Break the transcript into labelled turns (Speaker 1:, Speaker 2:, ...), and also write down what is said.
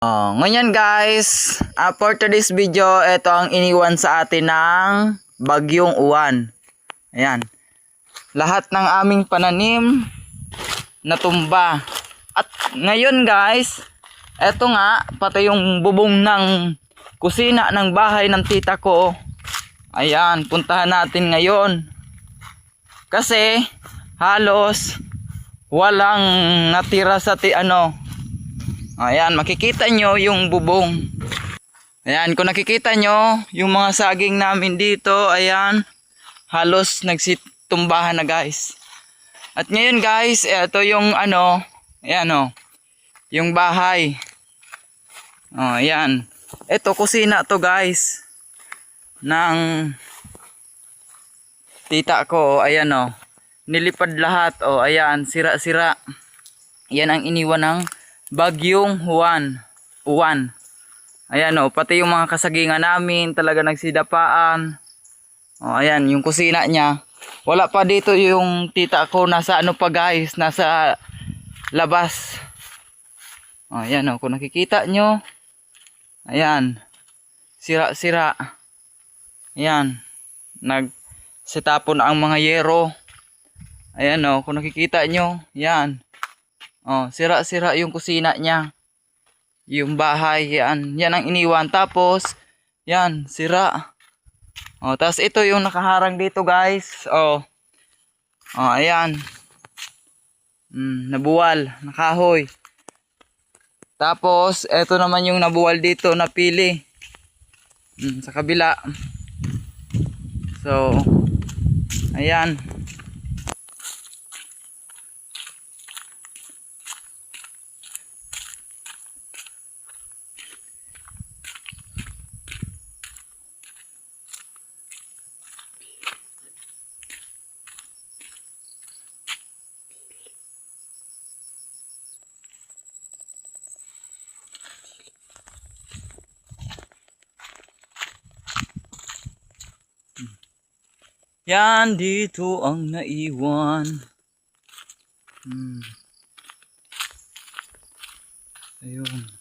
Speaker 1: Ngayon guys, for today's video, ito ang iniwan sa atin ng bagyong uwan. Ayan. Lahat ng aming pananim natumba. At ngayon guys, ito nga, pati yung bubong ng kusina ng bahay ng tita ko. Ayan, puntahan natin ngayon. Kasi halos walang natira sa ayan, makikita nyo yung bubong. Ayan, kung nakikita nyo, yung mga saging namin dito, ayan, halos nagsitumbahan na guys. At ngayon guys, ito yung ayan yung bahay. Ayan. Ito, kusina to guys. Ng tita ko, ayan nilipad lahat, ayan, sira-sira. Yan ang iniwan ng bagyong uwan. Ayan pati yung mga kasagingan namin talaga nagsidapaan. Ayan, yung kusina niya. Wala pa dito yung tita ko, nasa pa guys, nasa labas. Ayan kung nakikita nyo. Ayan, sira-sira. Ayan, nagsitapon ang mga yero. Ayan kung nakikita nyo, yan. Sira-sira yung kusina niya. Yung bahay, yan. Yan ang iniwan. Tapos, yan, sira. Tapos ito yung nakaharang dito guys. Ayan. Nabuwal, nakahoy. Tapos, ito naman yung nabuwal dito na pili. Sa kabila. So, ayan. Yan, dito ang naiwan. Ayun.